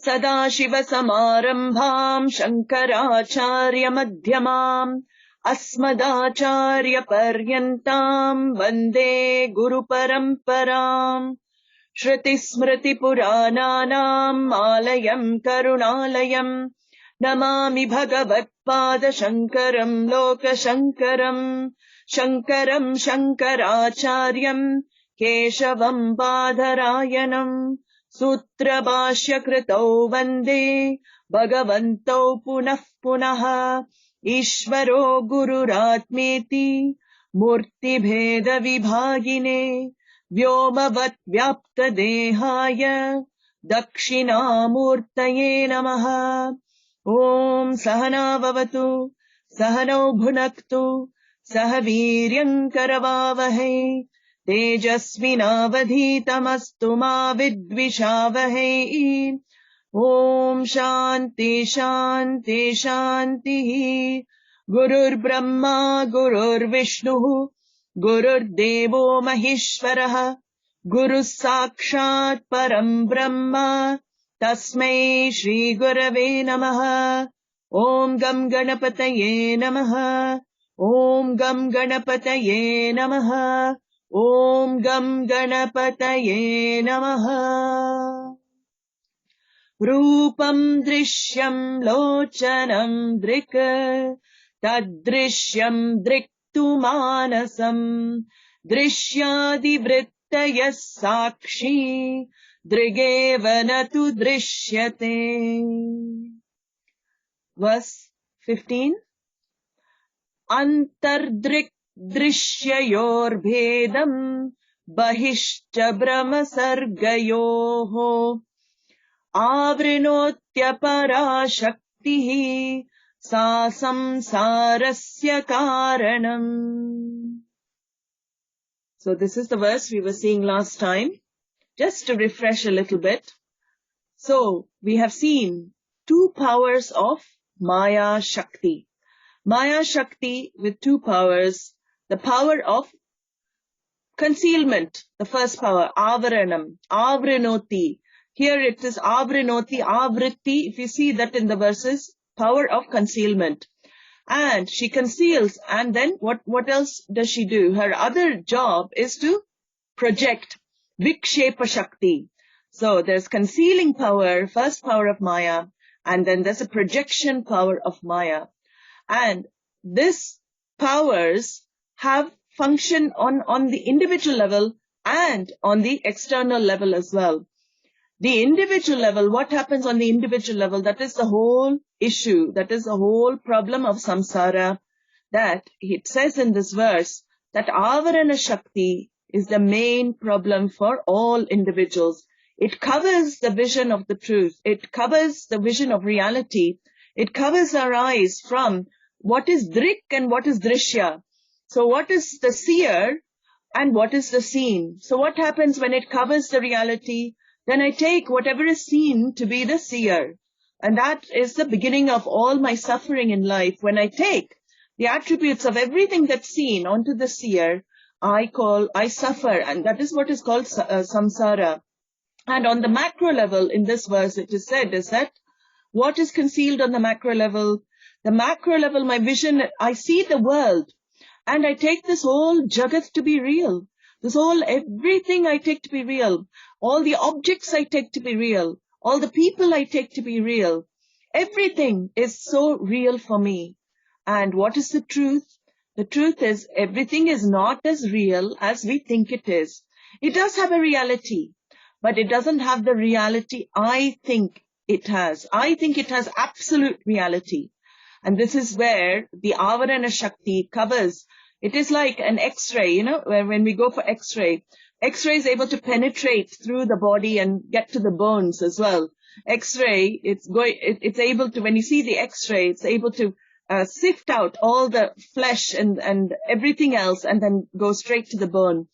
सदाशिवसमारम्भाम् शङ्कराचार्यमध्यमाम् अस्मदाचार्यपर्यन्ताम् वन्दे गुरुपरम्पराम् श्रुतिस्मृतिपुराणानाम् आलयम् करुणालयम् नमामि भगवत्पादशङ्करम् लोकशङ्करम् शङ्करम् शङ्कराचार्यम् केशवम् बादरायणम् सूत्रभाष्यकृतौ वन्दे भगवन्तौ पुनः पुनः ईश्वरो गुरुरात्मेति मूर्तिभेदविभागिने व्योमवत् व्याप्तदेहाय दक्षिणामूर्तये नमः। ॐ सहना भवतु सहनौ भुनक्तु सह वीर्यम् करवावहै तेजस्विनावधीतमस्तु मा विद्विषावहै। ॐ शान्ति शान्ति शान्तिः। गुरुर्ब्रह्मा गुरुर्विष्णुः गुरुर्देवो महेश्वरः गुरुः साक्षात् परम् ब्रह्म तस्मै श्रीगुरवे नमः। ॐ गं गणपतये नमः। ॐ गं गणपतये नमः। ॐ गं गणपतये नमः। रूपम् दृश्यम् लोचनम् दृक् तद्दृश्यम् दृक्तु मानसम् दृश्यादिवृत्तयः साक्षी दृगेव न तु दृश्यते। Verse 15. Antardrik दृश्ययोर्भेदम् बहिश्च ब्रह्मसर्गयोः आवृणोत्यपरा शक्तिः सा संसारस्य कारणम्. So this is the verse we were seeing last time. Just to refresh a little bit. So we have seen two powers of Maya Shakti. Maya Shakti with two powers. The power of concealment, the first power, avaranam, avrinoti. Here it is avrinoti, avritti. If you see that in the verses, power of concealment. And she conceals, and then what else does she do? Her other job is to project, vikshepa shakti. So there's concealing power, first power of Maya, and then there's a projection power of Maya. And these powers have function on the individual level and on the external level as well. The individual level, what happens on the individual level, that is the whole issue, that is the whole problem of samsara, that it says in this verse that avarana shakti is the main problem for all individuals. It covers the vision of the truth. It covers the vision of reality. It covers our eyes from what is drik and what is drishya. So what is the seer and what is the seen? So what happens when it covers the reality? Then I take whatever is seen to be the seer. And that is the beginning of all my suffering in life. When I take the attributes of everything that's seen onto the seer, I suffer. And that is what is called samsara. And on the macro level, in this verse, it is said is that what is concealed on the macro level? The macro level, my vision, I see the world. And I take this whole jagat to be real. Everything I take to be real. All the objects I take to be real. All the people I take to be real. Everything is so real for me. And what is the truth? The truth is everything is not as real as we think it is. It does have a reality, but it doesn't have the reality I think it has. I think it has absolute reality. And this is where the avarana shakti covers. It is like an X-ray, when we go for X-ray. X-ray is able to penetrate through the body and get to the bones as well. X-ray, it's able to, when you see the X-ray, it's able to sift out all the flesh and everything else and then go straight to the bone.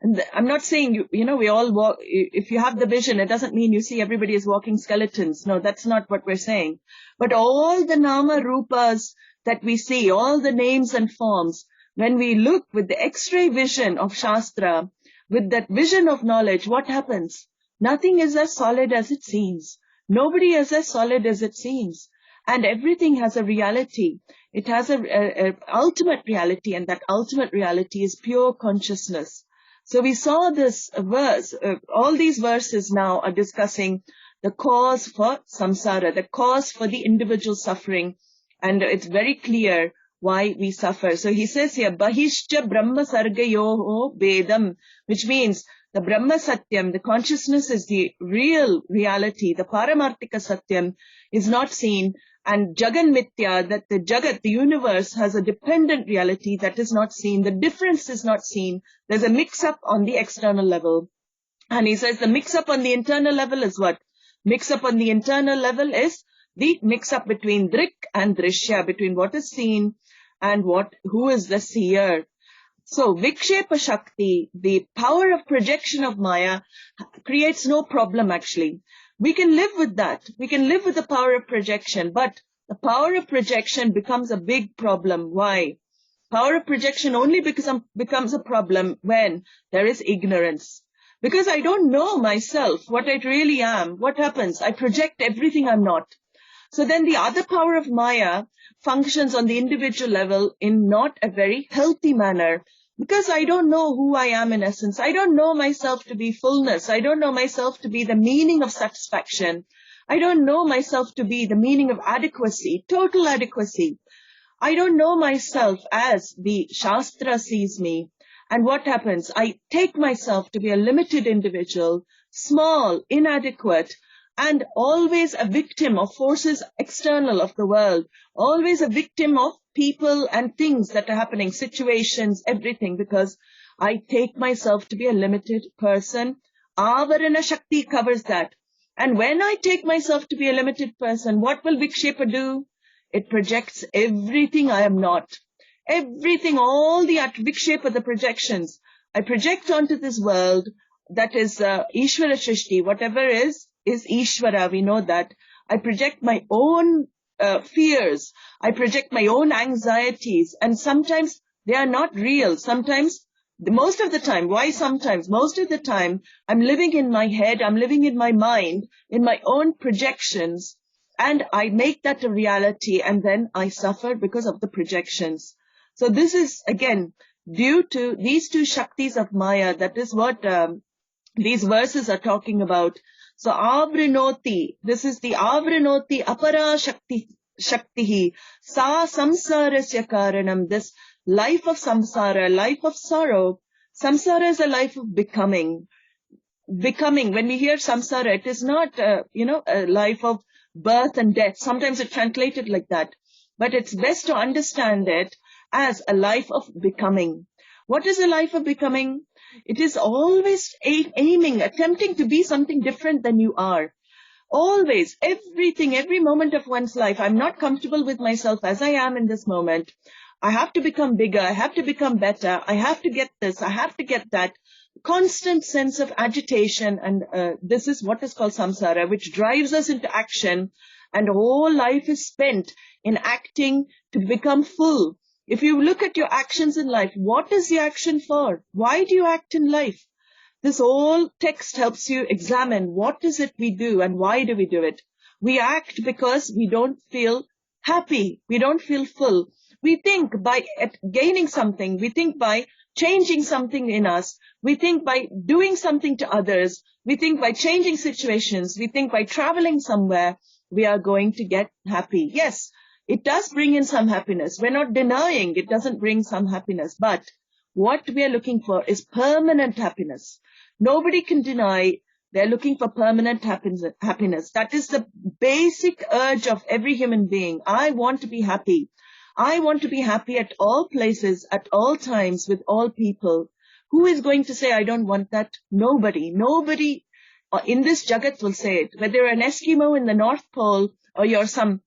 And I'm not saying, we all walk, if you have the vision, it doesn't mean you see everybody as walking skeletons. No, that's not what we're saying. But all the nama rupas that we see, all the names and forms, when we look with the X-ray vision of Shastra, with that vision of knowledge, what happens? Nothing is as solid as it seems. Nobody is as solid as it seems. And everything has a reality. It has a ultimate reality, and that ultimate reality is pure consciousness. So we saw this verse, all these verses now are discussing the cause for samsara, the cause for the individual suffering. And it's very clear why we suffer. So he says here, Bahishcha Brahma Sargayoho Vedam, which means the Brahma Satyam, the consciousness is the real reality. The Paramartika Satyam is not seen. And Jagan Mithya, that the Jagat, the universe, has a dependent reality that is not seen. The difference is not seen. There's a mix-up on the external level. And he says the mix-up on the internal level is what? Mix-up on the internal level is the mix-up between Drik and Drishya, between what is seen and who is the seer. So, Vikshepa Shakti, the power of projection of Maya, creates no problem actually. We can live with that. We can live with the power of projection, but the power of projection becomes a big problem. Why? Power of projection only becomes a problem when there is ignorance. Because I don't know myself, what I really am. What happens? I project everything I'm not. So then the other power of Maya functions on the individual level in not a very healthy manner. Because I don't know who I am in essence. I don't know myself to be fullness. I don't know myself to be the meaning of satisfaction. I don't know myself to be the meaning of adequacy, total adequacy. I don't know myself as the Shastra sees me. And what happens? I take myself to be a limited individual, small, inadequate, and always a victim of forces external of the world, always a victim of people and things that are happening, situations, everything, because I take myself to be a limited person. Avarana Shakti covers that. And when I take myself to be a limited person, what will Vikshepa do? It projects everything I am not. Everything, all the Vikshepa, the projections. I project onto this world that is Ishvara Shrishti, whatever is Ishvara, we know that. I project my own fears. I project my own anxieties. And sometimes they are not real. Sometimes, most of the time, why sometimes? Most of the time, I'm living in my head, I'm living in my mind, in my own projections. And I make that a reality, and then I suffer because of the projections. So this is, again, due to these two Shaktis of Maya. That is what these verses are talking about. So Avrinoti, this is the Avrinoti Apara Shaktihi, Sa Samsarasya Karanam, this life of samsara, life of sorrow. Samsara is a life of becoming. Becoming, when we hear samsara, it is not, a life of birth and death. Sometimes it's translated like that. But it's best to understand it as a life of becoming. What is a life of becoming? It is always aiming, attempting to be something different than you are. Always, everything, every moment of one's life, I'm not comfortable with myself as I am in this moment. I have to become bigger, I have to become better, I have to get this, I have to get that. Constant sense of agitation, and this is what is called samsara, which drives us into action, and whole life is spent in acting to become full. If you look at your actions in life, what is the action for? Why do you act in life? This whole text helps you examine what is it we do and why do we do it. We act because we don't feel happy. We don't feel full. We think by gaining something. We think by changing something in us. We think by doing something to others. We think by changing situations. We think by traveling somewhere, we are going to get happy. Yes, it does bring in some happiness. We're not denying it doesn't bring some happiness. But what we are looking for is permanent happiness. Nobody can deny they're looking for permanent happiness. That is the basic urge of every human being. I want to be happy. I want to be happy at all places, at all times, with all people. Who is going to say, I don't want that? Nobody. Nobody in this Jagat will say it. Whether you're an Eskimo in the North Pole or you're some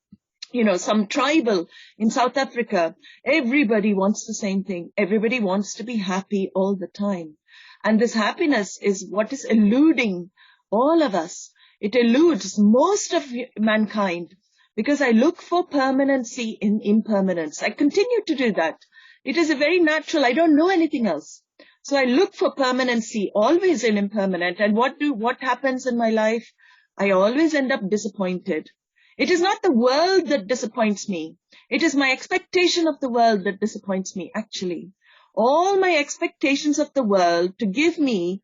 tribal in South Africa, everybody wants the same thing. Everybody wants to be happy all the time. And this happiness is what is eluding all of us. It eludes most of mankind because I look for permanency in impermanence. I continue to do that. It is a very natural. I don't know anything else. So I look for permanency always in impermanent. And what happens in my life? I always end up disappointed. It is not the world that disappoints me. It is my expectation of the world that disappoints me, actually. All my expectations of the world to give me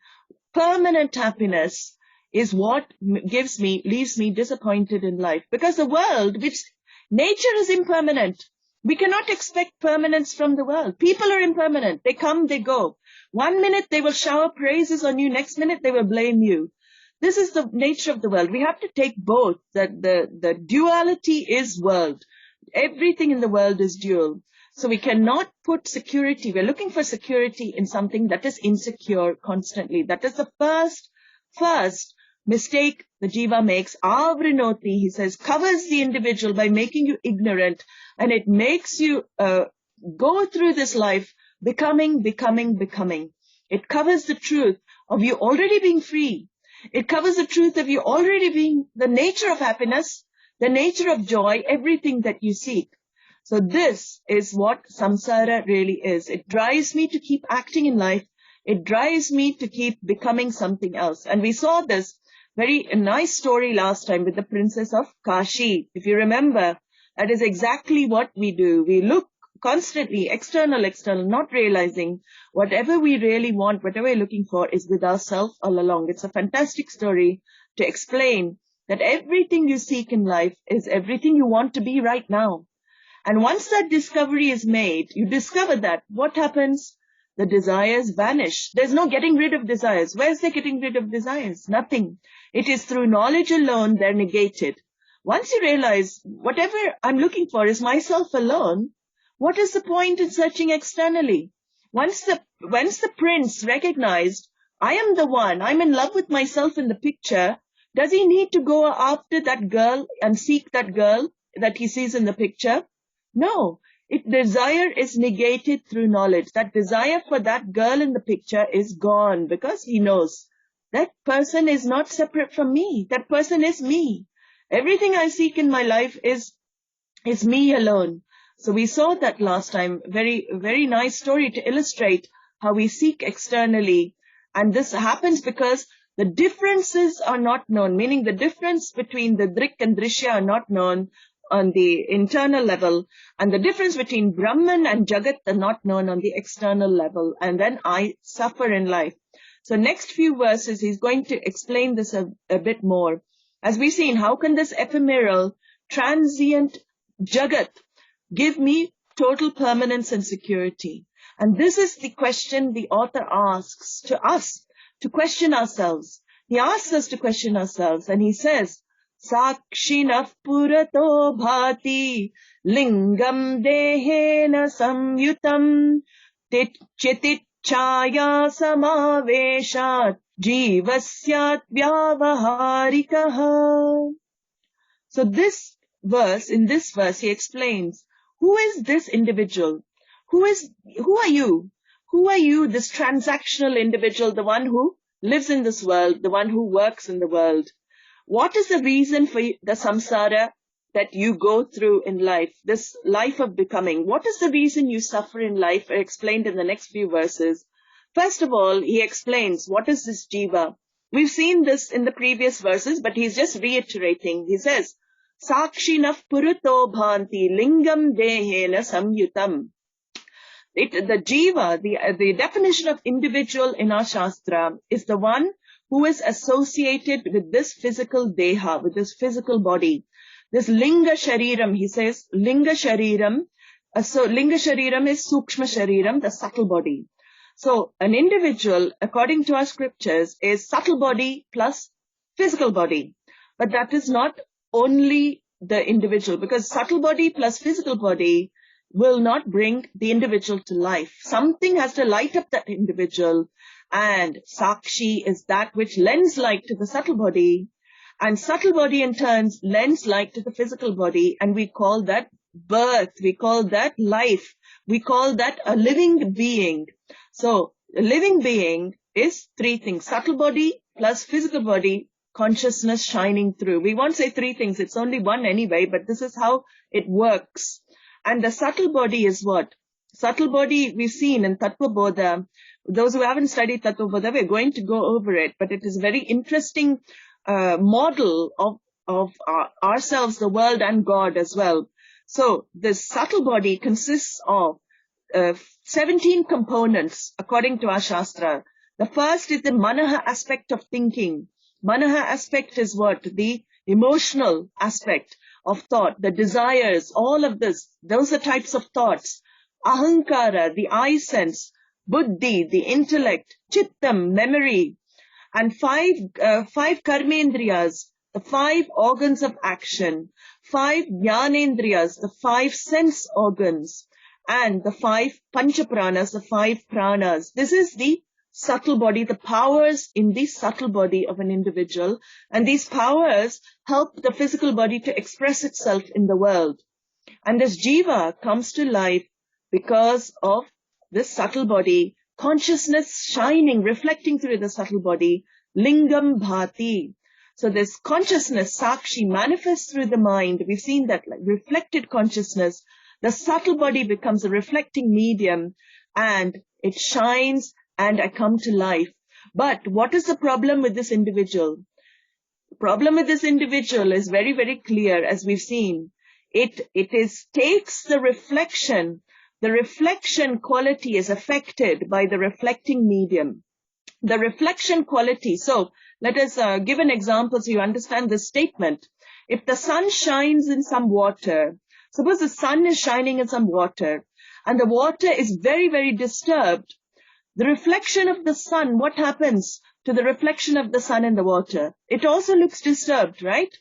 permanent happiness is what leaves me disappointed in life. Because the world, which nature is impermanent. We cannot expect permanence from the world. People are impermanent. They come, they go. 1 minute they will shower praises on you. Next minute they will blame you. This is the nature of the world. We have to take both. That the duality is world. Everything in the world is dual. So we cannot put security. We're looking for security in something that is insecure constantly. That is the first mistake the jiva makes. Avrinoti, he says, covers the individual by making you ignorant, and it makes you go through this life becoming. It covers the truth of you already being free. It covers the truth of you already being the nature of happiness, the nature of joy, everything that you seek. So this is what samsara really is. It drives me to keep acting in life. It drives me to keep becoming something else. And we saw this very nice story last time with the princess of Kashi. If you remember, that is exactly what we do. We look constantly, external, not realizing whatever we really want, whatever we're looking for is with ourselves all along. It's a fantastic story to explain that everything you seek in life is everything you want to be right now. And once that discovery is made, you discover that, what happens? The desires vanish. There's no getting rid of desires. Where's the getting rid of desires? Nothing. It is through knowledge alone they're negated. Once you realize whatever I'm looking for is myself alone, what is the point in searching externally? Once the prince recognized, I am the one, I'm in love with myself in the picture, does he need to go after that girl and seek that girl that he sees in the picture? No. Desire is negated through knowledge. That desire for that girl in the picture is gone because he knows that person is not separate from me. That person is me. Everything I seek in my life is me alone. So we saw that last time. Very, very nice story to illustrate how we seek externally. And this happens because the differences are not known, meaning the difference between the Drik and Drishya are not known on the internal level, and the difference between Brahman and Jagat are not known on the external level, and then I suffer in life. So next few verses, he's going to explain this a bit more. As we've seen, how can this ephemeral, transient Jagat give me total permanence and security? And this is the question the author asks to us, to question ourselves. He asks us to question ourselves, and he says, Sakshinah purato bhati lingam dehena samyutam chitit chaya samaveshat jivasyat vyavaharikaha. So in this verse, he explains, who is this individual? Who are you? Who are you, this transactional individual, the one who lives in this world, the one who works in the world? What is the reason for the samsara that you go through in life, this life of becoming? What is the reason you suffer in life? Explained in the next few verses. First of all, he explains, what is this jiva? We've seen this in the previous verses, but he's just reiterating. He says, Sakshinah purato bhanti lingam dehena samyutam. The jiva, the definition of individual in our Shastra is the one who is associated with this physical deha, with this physical body. This linga shariram, he says, linga shariram. So linga shariram is sukshma shariram, the subtle body. So an individual, according to our scriptures, is subtle body plus physical body. But that is not only the individual, because subtle body plus physical body will not bring the individual to life. Something has to light up that individual. And Sakshi is that which lends light to the subtle body, and subtle body in turn lends light to the physical body, and we call that birth, we call that life, we call that a living being. So a living being is three things. Subtle body plus physical body, consciousness shining through. We won't say three things. It's only one anyway, but this is how it works. And the subtle body is what? Subtle body we've seen in Tattva Bodha. Those who haven't studied Tattva Bodha, we're going to go over it, but it is a very interesting model of ourselves, the world and God as well. So this subtle body consists of 17 components according to our Shastra. The first is the manaha aspect of thinking. Manaha aspect is what? The emotional aspect of thought, the desires, all of this. Those are types of thoughts. Ahankara, the I sense. Buddhi, the intellect. Chittam, memory. And five karmendriyas, the 5 organs of action. 5 jnanendriyas, the 5 sense organs. And the 5 panchapranas, the 5 pranas. This is the subtle body, the powers in the subtle body of an individual. And these powers help the physical body to express itself in the world. And this jiva comes to life because of this subtle body, consciousness shining, reflecting through the subtle body, lingam bhati. So this consciousness, sakshi, manifests through the mind. We've seen that, like reflected consciousness. The subtle body becomes a reflecting medium and it shines and I come to life. But what is the problem with this individual? The problem with this individual is very, very clear, as we've seen. It takes the reflection. The reflection quality is affected by the reflecting medium. The reflection quality. So let us give an example so you understand this statement. If the sun shines in some water, suppose the sun is shining in some water and the water is very, very disturbed. The reflection of the sun, what happens to the reflection of the sun in the water? It also looks disturbed, right?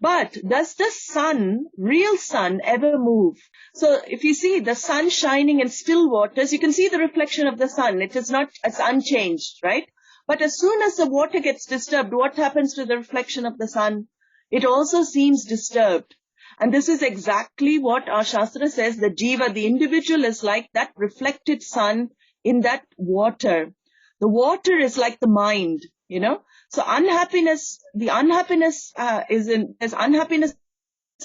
But does the sun, real sun, ever move? So if you see the sun shining in still waters, you can see the reflection of the sun. It's unchanged, right? But as soon as the water gets disturbed, what happens to the reflection of the sun? It also seems disturbed. And this is exactly what our Shastra says, the jiva, the individual is like that reflected sun in that water. The water is like the mind, you know. So unhappiness, there's unhappiness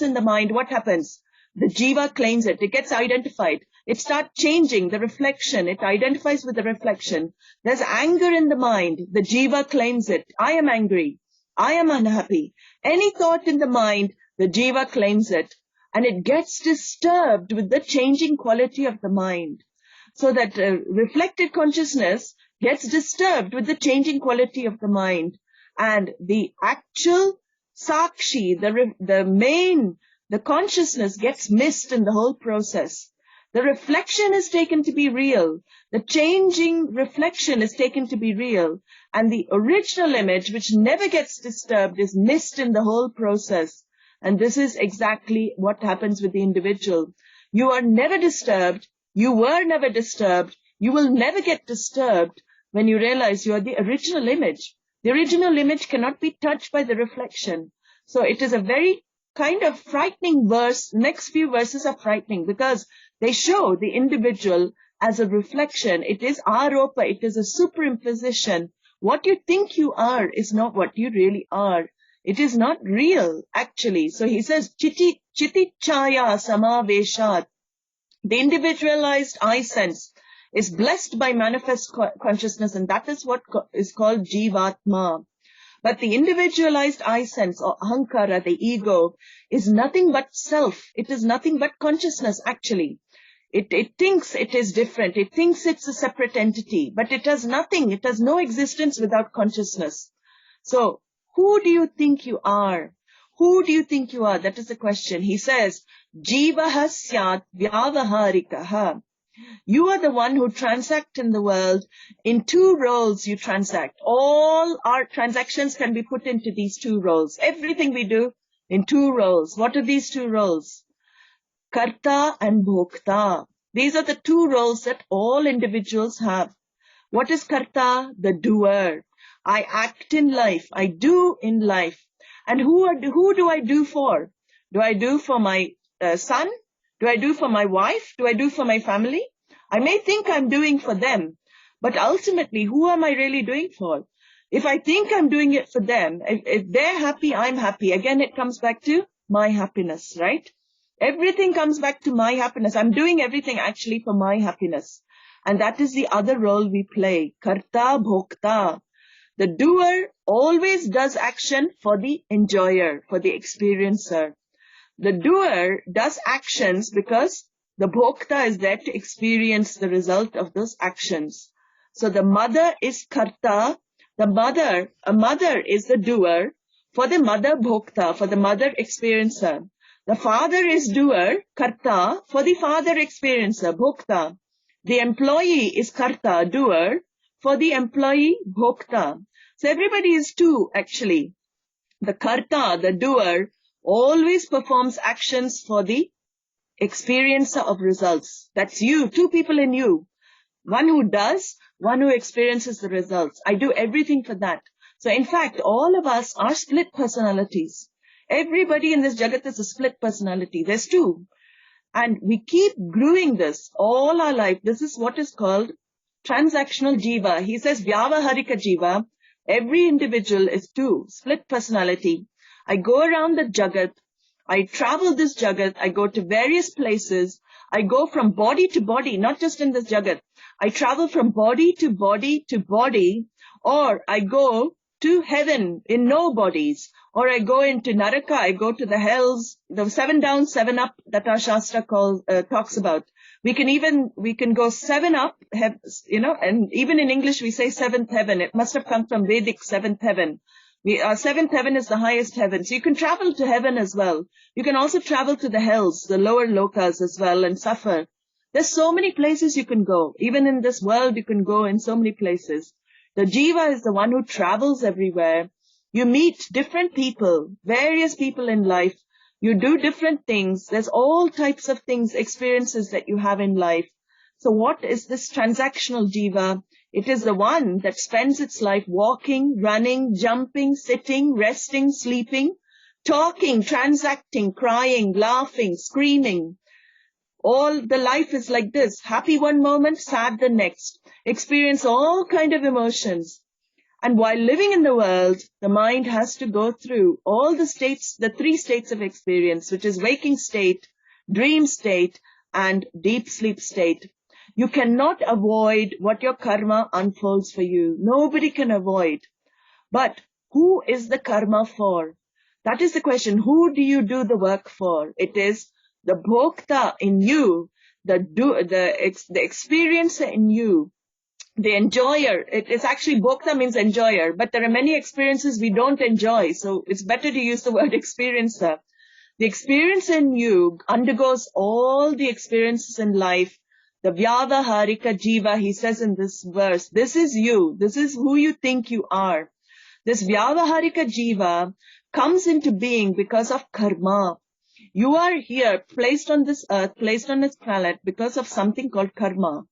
in the mind. What happens? The jiva claims it. It gets identified. It starts changing the reflection. It identifies with the reflection. There's anger in the mind. The jiva claims it. I am angry. I am unhappy. Any thought in the mind, the jiva claims it. And it gets disturbed with the changing quality of the mind. So that reflected consciousness gets disturbed with the changing quality of the mind. And the actual sakshi, the consciousness gets missed in the whole process. The reflection is taken to be real. The changing reflection is taken to be real. And the original image, which never gets disturbed, is missed in the whole process. And this is exactly what happens with the individual. You are never disturbed. You were never disturbed. You will never get disturbed when you realize you are the original image. The original image cannot be touched by the reflection. So it is a very kind of frightening verse. Next few verses are frightening because they show the individual as a reflection. It is aropa. It is a superimposition. What you think you are is not what you really are. It is not real, actually. So he says, chiti chaya samaveshat. The individualized I sense is blessed by manifest consciousness, and that is what is called jivatma. But the individualized I sense, or ahankara, the ego, is nothing but self. It is nothing but consciousness, actually. It thinks it is different. It thinks it's a separate entity, but it has nothing. It has no existence without consciousness. So, who do you think you are? Who do you think you are? That is the question. He says, Jivaha syat vyavaharikaha. You are the one who transact in the world. In 2 roles you transact. All our transactions can be put into these 2 roles. Everything we do in 2 roles. What are these 2 roles? Karta and Bhokta. These are the 2 roles that all individuals have. What is Karta? The doer. I act in life. I do in life. And who do I do for? Do I do for my son? Do I do for my wife? Do I do for my family? I may think I'm doing for them, But ultimately, who am I really doing for? If I think I'm doing it for them, if they're happy, I'm happy. Again, it comes back to my happiness, right? Everything comes back to my happiness. I'm doing everything actually for my happiness. And that is the other role we play. Karta bhokta. The doer always does action for the enjoyer, for the experiencer. The doer does actions because the bhokta is there to experience the result of those actions. So the mother is karta. A mother is the doer for the mother bhokta, for the mother experiencer. The father is doer, karta, for the father experiencer, bhokta. The employee is karta, doer, for the employee, bhokta. So everybody is two, actually. The karta, the doer, always performs actions for the experiencer of results. That's you, two people in you. One who does, one who experiences the results. I do everything for that. So in fact, all of us are split personalities. Everybody in this jagat is a split personality. There's two. And we keep growing this all our life. This is what is called transactional jiva. He says vyavaharika jiva. Every individual is two, split personality. I go around the jagat. I travel this jagat. I go to various places. I go from body to body, not just in this jagat. I travel from body to body to body, or I go to heaven in no bodies, or I go into Naraka, I go to the hells, the 7 down, 7 up that our Shastra talks about. We can go 7 up, and even in English we say 7th heaven. It must have come from Vedic 7th heaven. Our 7th heaven is the highest heaven. So you can travel to heaven as well. You can also travel to the hells, the lower lokas as well, and suffer. There's so many places you can go. Even in this world, you can go in so many places. The jiva is the one who travels everywhere. You meet different people, various people in life. You do different things. There's all types of things, experiences that you have in life. So what is this transactional jiva? It is the one that spends its life walking, running, jumping, sitting, resting, sleeping, talking, transacting, crying, laughing, screaming. All the life is like this. Happy one moment, sad the next. Experience all kind of emotions. And while living in the world, the mind has to go through all the states, the 3 states of experience, which is waking state, dream state, and deep sleep state. You cannot avoid what your karma unfolds for you. Nobody can avoid. But who is the karma for? That is the question. Who do you do the work for? It is the bhokta in you, the experiencer in you, the enjoyer. It is actually, bhokta means enjoyer, but there are many experiences we don't enjoy. So it's better to use the word experiencer. The experience in you undergoes all the experiences in life. The vyavaharika jiva, he says in this verse, this is you. This is who you think you are. This vyavaharika jiva comes into being because of karma. You are here, placed on this earth, placed on this planet because of something called karma.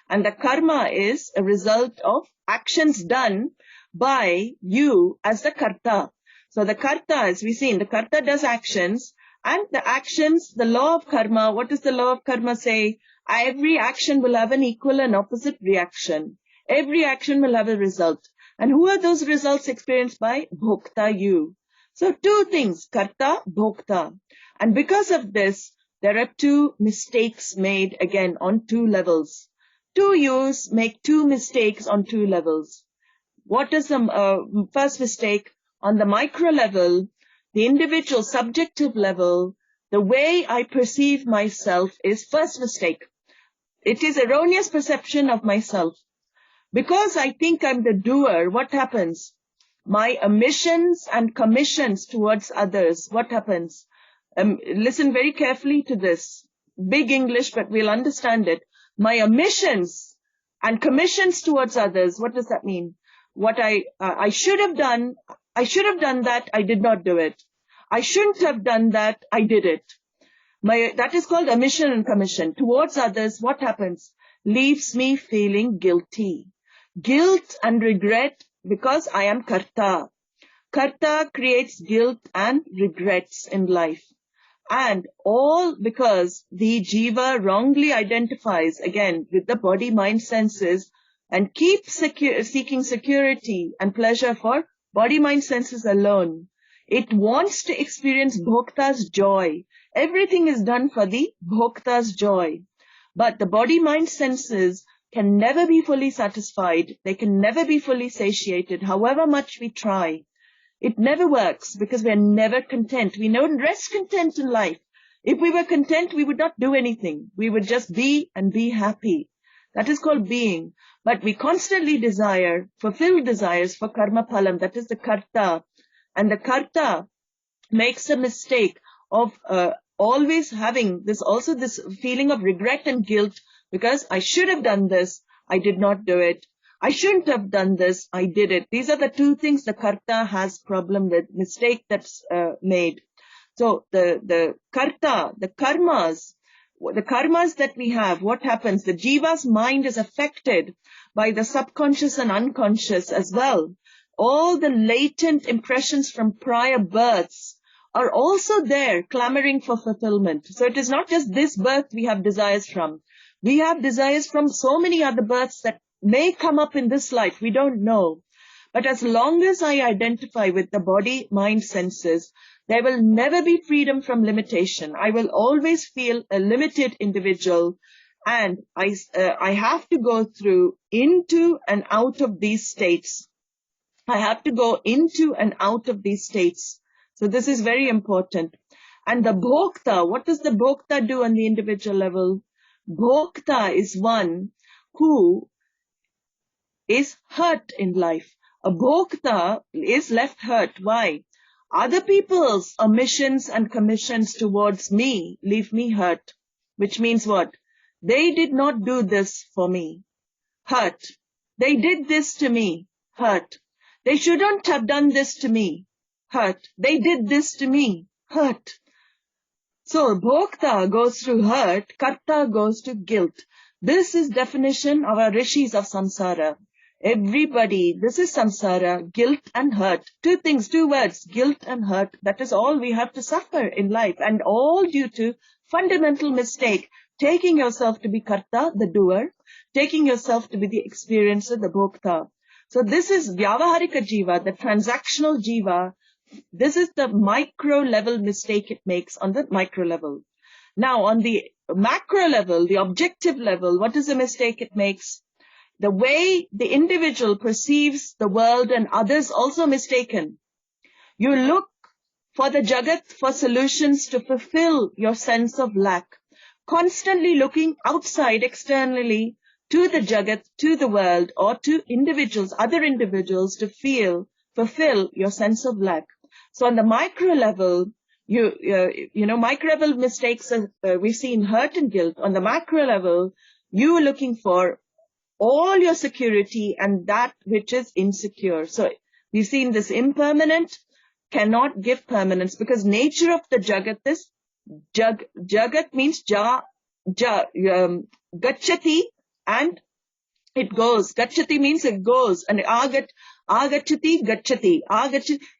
And the karma is a result of actions done by you as the karta. So the karta, as we've seen, the karta does actions, and the actions, the law of karma, what does the law of karma say? Every action will have an equal and opposite reaction. Every action will have a result. And who are those results experienced by? Bhokta, you. So 2 things, karta, bhokta. And because of this, there are 2 mistakes made again on 2 levels. 2 yous make 2 mistakes on 2 levels. What is the first mistake? On the micro level, the individual subjective level, the way I perceive myself is first mistake. It is erroneous perception of myself. Because I think I'm the doer, what happens? My omissions and commissions towards others, what happens? Listen very carefully to this. Big English, but we'll understand it. My omissions and commissions towards others, what does that mean? What I should have done that, I did not do it. I shouldn't have done that, I did it. That is called omission and commission. Towards others, what happens? Leaves me feeling guilty. Guilt and regret because I am karta. Karta creates guilt and regrets in life. And all because the jiva wrongly identifies, again, with the body, mind, senses, and keep seeking security and pleasure for body, mind, senses alone. It wants to experience bhokta's joy. Everything is done for the bhokta's joy. But the body, mind, senses can never be fully satisfied. They can never be fully satiated, however much we try. It never works because we are never content. We don't rest content in life. If we were content, we would not do anything. We would just be and be happy. That is called being. But we constantly desire, fulfill desires for karma phalam. That is the karta. And the karta makes a mistake of always having this feeling of regret and guilt because I should have done this, I did not do it. I shouldn't have done this, I did it. These are the two things the karta has problem with, mistake that's made. So the karta, the karmas that we have, what happens? The jiva's mind is affected by the subconscious and unconscious as well. All the latent impressions from prior births are also there clamoring for fulfillment. So it is not just this birth we have desires from. We have desires from so many other births that may come up in this life. We don't know. But as long as I identify with the body, mind, senses, there will never be freedom from limitation. I will always feel a limited individual, and I have to go through into and out of these states. I have to go into and out of these states. So this is very important. And the bhokta, what does the bhokta do on the individual level? Bhokta is one who is hurt in life. A bhokta is left hurt. Why? Other people's omissions and commissions towards me leave me hurt. Which means what? They did not do this for me. Hurt. They did this to me. Hurt. They shouldn't have done this to me. Hurt. They did this to me. Hurt. So bhokta goes through hurt, karta goes to guilt. This is definition of our rishis of samsara. Everybody, this is samsara, guilt and hurt. Two things, two words, guilt and hurt. That is all we have to suffer in life, and all due to fundamental mistake, taking yourself to be karta, the doer, taking yourself to be the experiencer, the bhokta. So this is vyavaharika jiva, the transactional jiva. This is the micro level mistake it makes on the micro level. Now on the macro level, the objective level, what is the mistake it makes? The way the individual perceives the world and others also mistaken. You look for the jagat for solutions to fulfill your sense of lack. Constantly looking outside externally to the jagat, to the world, or to individuals, other individuals to fulfill your sense of lack. So on the micro level, micro level mistakes, we've seen hurt and guilt. On the macro level, you are looking for all your security and that which is insecure. So we've seen this impermanent cannot give permanence because nature of the jagat is jagat means gacchati and it goes. Gacchati means it goes, and agacchati, gacchati,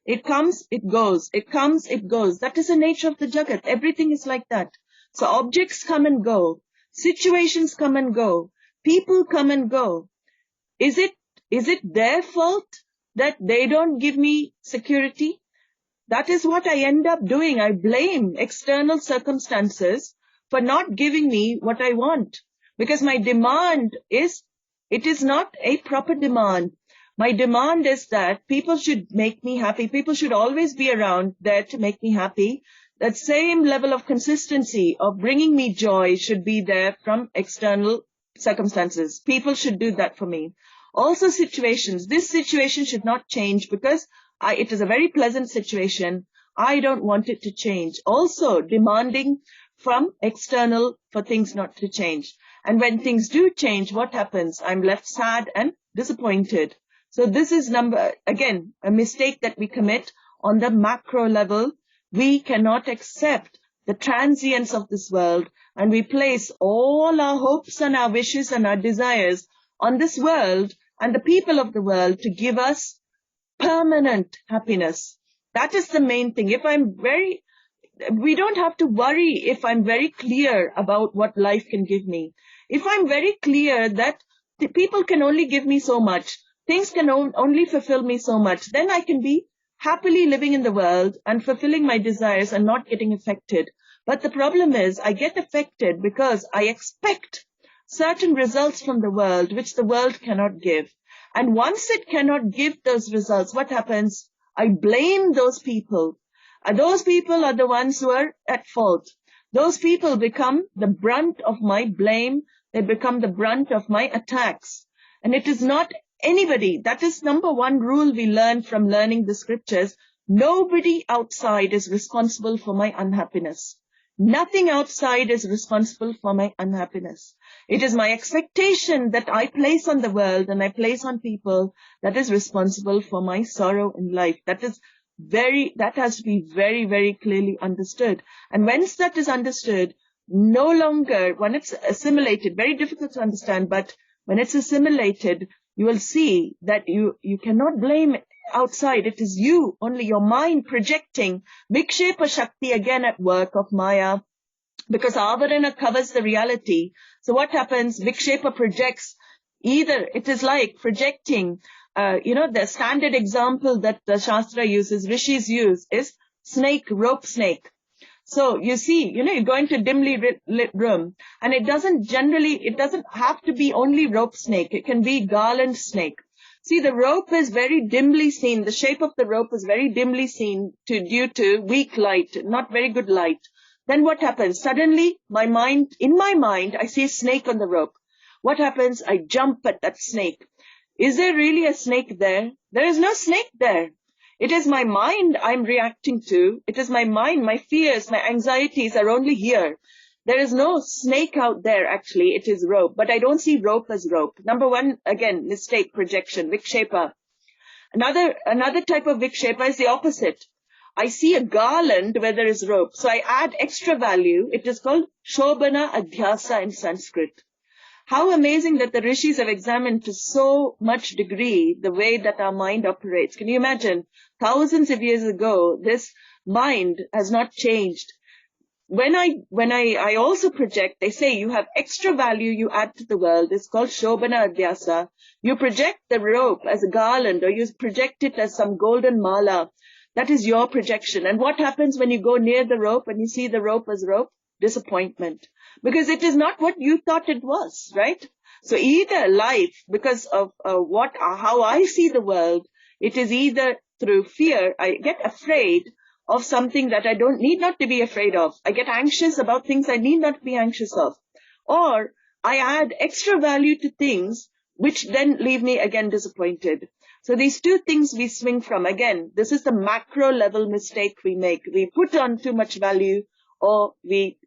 it comes, it goes, it comes, it goes. That is the nature of the jagat. Everything is like that. So objects come and go, situations come and go, people come and go. Is it their fault that they don't give me security? That is what I end up doing. I blame external circumstances for not giving me what I want. Because my demand is, it is not a proper demand. My demand is that people should make me happy. People should always be around there to make me happy. That same level of consistency of bringing me joy should be there from external circumstances. People should do that for me. Also situations. This situation should not change because it is a very pleasant situation. I don't want it to change. Also demanding from external for things not to change. And when things do change, what happens? I'm left sad and disappointed. So this is again, a mistake that we commit on the macro level. We cannot accept the transience of this world, and we place all our hopes and our wishes and our desires on this world and the people of the world to give us permanent happiness. That is the main thing. We don't have to worry if I'm very clear about what life can give me. If I'm very clear that The people can only give me so much. Things can only fulfill me so much. Then I can be happily living in the world and fulfilling my desires and not getting affected. But the problem is I get affected because I expect certain results from the world which the world cannot give. And once it cannot give those results, what happens? I blame those people. And those people are the ones who are at fault. Those people become the brunt of my blame. They become the brunt of my attacks. And it is not anybody. That is number one rule we learn from learning the scriptures. Nobody outside is responsible for my unhappiness. Nothing outside is responsible for my unhappiness. It is my expectation that I place on the world and I place on people that is responsible for my sorrow in life. That has to be very, very clearly understood. And once that is understood, no longer, when it's assimilated, very difficult to understand, but when it's assimilated, you will see that you cannot blame outside. It is you, only your mind projecting. Vikshepa Shakti again at work of Maya, because Avarana covers the reality. So what happens? Vikshepa projects. Either it is like projecting, the standard example that the Shastra uses, Rishis use, is snake, rope snake. So you see, you go into a dimly lit room, and it doesn't have to be only rope snake. It can be garland snake. See, the rope is very dimly seen. The shape of the rope is very dimly seen due to weak light, not very good light. Then what happens? Suddenly, in my mind, I see a snake on the rope. What happens? I jump at that snake. Is there really a snake there? There is no snake there. It is my mind I'm reacting to. It is my mind, my fears, my anxieties are only here. There is no snake out there, actually. It is rope. But I don't see rope as rope. Number one, again, mistake, projection, vikshepa. Another type of vikshepa is the opposite. I see a garland where there is rope. So I add extra value. It is called shobana adhyasa in Sanskrit. How amazing that the rishis have examined to so much degree the way that our mind operates. Can you imagine? Thousands of years ago, this mind has not changed. When I also project, they say you have extra value you add to the world. It's called shobana adhyasa. You project the rope as a garland, or you project it as some golden mala. That is your projection. And what happens when you go near the rope and you see the rope as rope? Disappointment. Because it is not what you thought it was, right? So either life, because of how I see the world, it is either through fear, I get afraid of something that I need not to be afraid of. I get anxious about things I need not be anxious of. Or I add extra value to things which then leave me again disappointed. So these two things we swing from. Again, this is the macro level mistake we make. We put on too much value, or we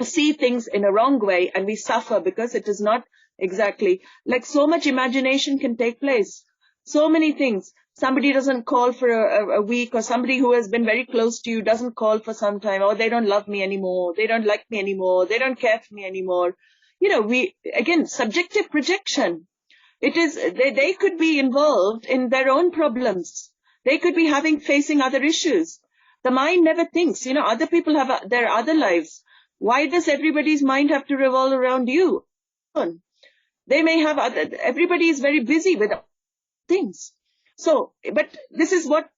see things in a wrong way, and we suffer because it is not exactly like so much imagination can take place. So many things. Somebody doesn't call for a week, or somebody who has been very close to you doesn't call for some time, or they don't love me anymore, they don't like me anymore, they don't care for me anymore. Subjective projection. It is, they could be involved in their own problems. They could be facing other issues. The mind never thinks, other people have their other lives. Why does everybody's mind have to revolve around you? They may have everybody is very busy with things. So, but this is what,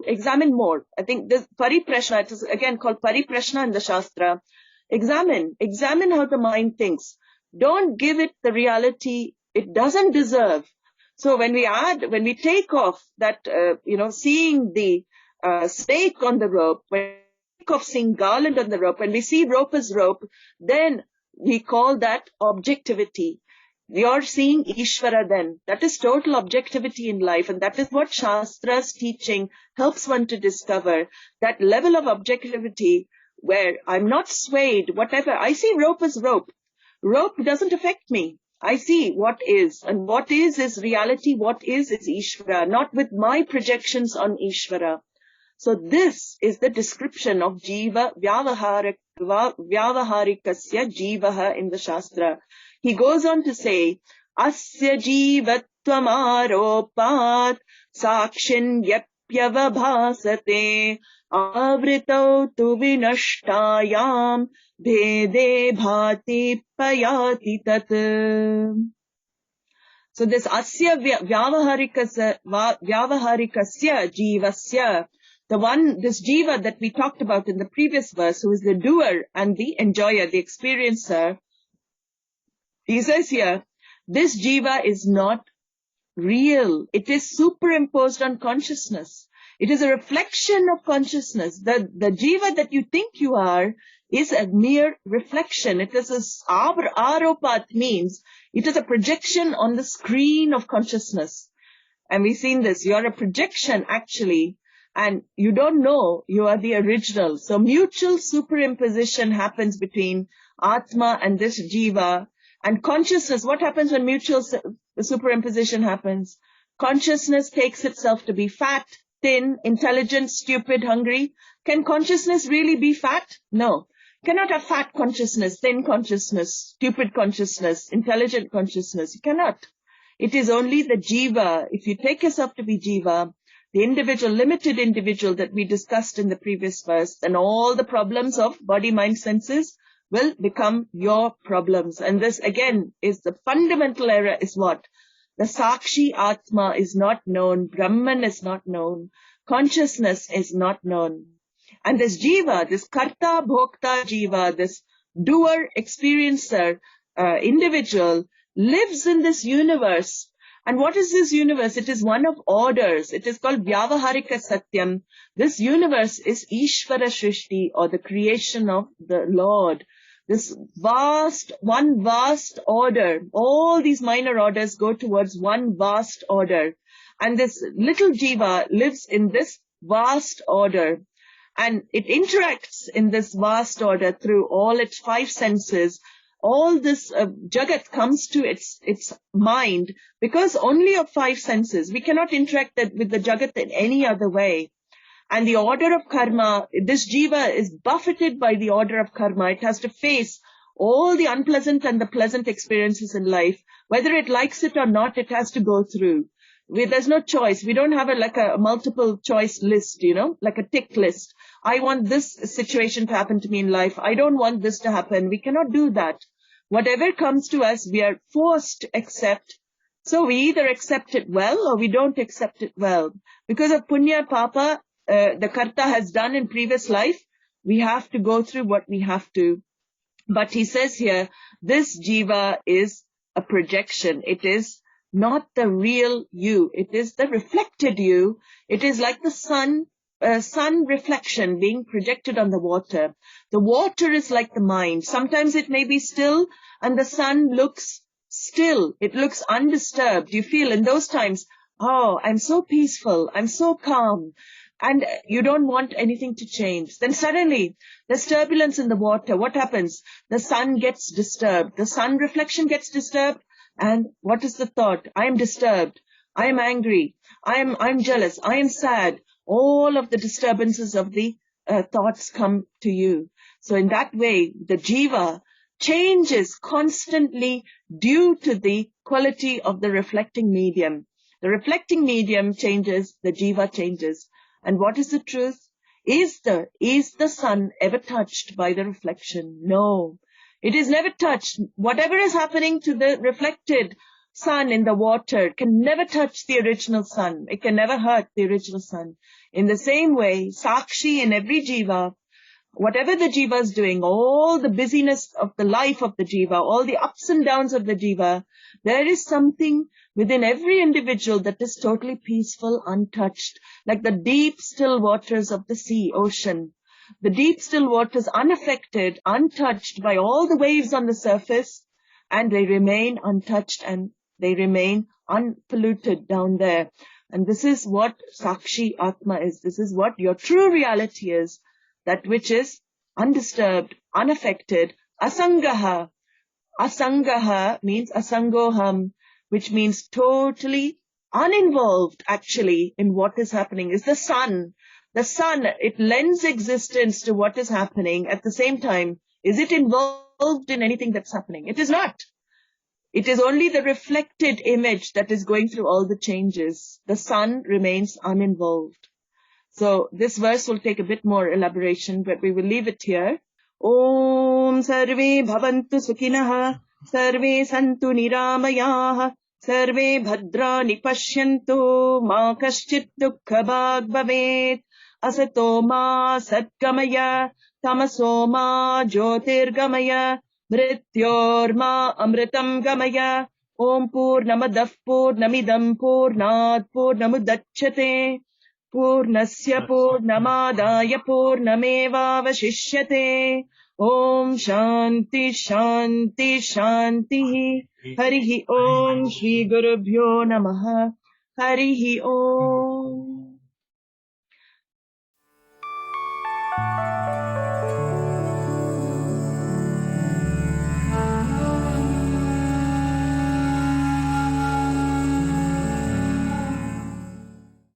examine more. I think this pariprashna, it is again called pariprashna in the Shastra. Examine how the mind thinks. Don't give it the reality it doesn't deserve. So when we take off that, seeing the snake on the rope, when we take off seeing garland on the rope, when we see rope as rope, then we call that objectivity. We are seeing Ishvara then. That is total objectivity in life, and that is what Shastra's teaching helps one to discover. That level of objectivity where I'm not swayed, whatever. I see rope as rope. Rope doesn't affect me. I see what is, and what is reality, what is Ishvara, not with my projections on Ishvara. So this is the description of Jiva Vyavaharikasya Jivaha in the Shastra. He goes on to say, Asya Jivatvam Aropat Sakshin Bhasate Avritau tu vinashtayam Bhede bhati payati tat. So this asya vyavaharikasya jivasya, this jiva that we talked about in the previous verse, who is the doer and the enjoyer, the experiencer, he says here, this jiva is not real. It is superimposed on consciousness. It is a reflection of consciousness. The jiva that you think you are is a mere reflection. It is aropat, means it is a projection on the screen of consciousness. And we've seen this. You are a projection actually, and you don't know you are the original. So mutual superimposition happens between Atma and this jiva. And consciousness, what happens when mutual superimposition happens? Consciousness takes itself to be fat, thin, intelligent, stupid, hungry. Can consciousness really be fat? No. Cannot have fat consciousness, thin consciousness, stupid consciousness, intelligent consciousness. You cannot. It is only the jiva. If you take yourself to be jiva, the individual, limited individual that we discussed in the previous verse, then all the problems of body, mind, senses will become your problems. And this again is the fundamental error, is what? The Sakshi Atma is not known, Brahman is not known, consciousness is not known. And this jiva, this karta bhokta jiva, this doer, experiencer, individual, lives in this universe. And what is this universe? It is one of orders. It is called Vyavaharika Satyam. This universe is Ishvara Shrishti, or the creation of the Lord. This one vast order. All these minor orders go towards one vast order. And this little jiva lives in this vast order. And it interacts in this vast order through all its five senses. All this jagat comes to its mind because only of five senses. We cannot interact with the jagat in any other way. And the order of karma, this jiva is buffeted by the order of karma. It has to face all the unpleasant and the pleasant experiences in life. Whether it likes it or not, it has to go through. There's no choice. We don't have a multiple choice list, like a tick list. I want this situation to happen to me in life. I don't want this to happen. We cannot do that. Whatever comes to us, we are forced to accept. So we either accept it well or we don't accept it well. Because of punya, papa, the karta has done in previous life, we have to go through what we have to. But he says here, this jiva is a projection. It is not the real you. It is the reflected you. It is like the sun reflection being projected on the water. The water is like the mind. Sometimes it may be still and the sun looks still. It looks undisturbed. You feel in those times, oh, I'm so peaceful. I'm so calm. And you don't want anything to change. Then suddenly there's turbulence in the water. What happens? The sun gets disturbed. The sun reflection gets disturbed. And what is the thought? I am disturbed. I am angry. I'm jealous. I am sad. All of the disturbances of the thoughts come to you. So in that way, the jiva changes constantly due to the quality of the reflecting medium. The reflecting medium changes, the jiva changes. And what is the truth? Is the sun ever touched by the reflection? No. It is never touched. Whatever is happening to the reflected sun in the water can never touch the original sun. It can never hurt the original sun. In the same way, Sakshi in every jiva, whatever the jiva is doing, all the busyness of the life of the jiva, all the ups and downs of the jiva, there is something within every individual that is totally peaceful, untouched, like the deep, still waters of the sea, ocean. The deep, still waters unaffected, untouched by all the waves on the surface, and they remain untouched and they remain unpolluted down there. And this is what Sakshi Atma is. This is what your true reality is. That which is undisturbed, unaffected, asangaha. Asangaha means asangoham, which means totally uninvolved actually in what is happening. Is the sun. The sun, it lends existence to what is happening. At the same time, is it involved in anything that's happening? It is not. It is only the reflected image that is going through all the changes. The sun remains uninvolved. So this verse will take a bit more elaboration, but we will leave it here. Om Sarve Bhavantu Sukhinah, Sarve Santu Niramayah, Sarve Bhadrani Pashyantu, Ma Kaschit Dukkha Bhag Bhavet, Asato Ma Satgamaya, Tamaso Ma Jyotirgamaya, Mrityor Ma Amritam Gamaya, Om Purnamadav Purnamidam Purnat Purnamudachyate, Purnasya Purnamadaya Purnamevavashishyate. Om Shanti Shanti Shanti. Harihi Om Shri Gurubhyo Namaha. Harihi Om.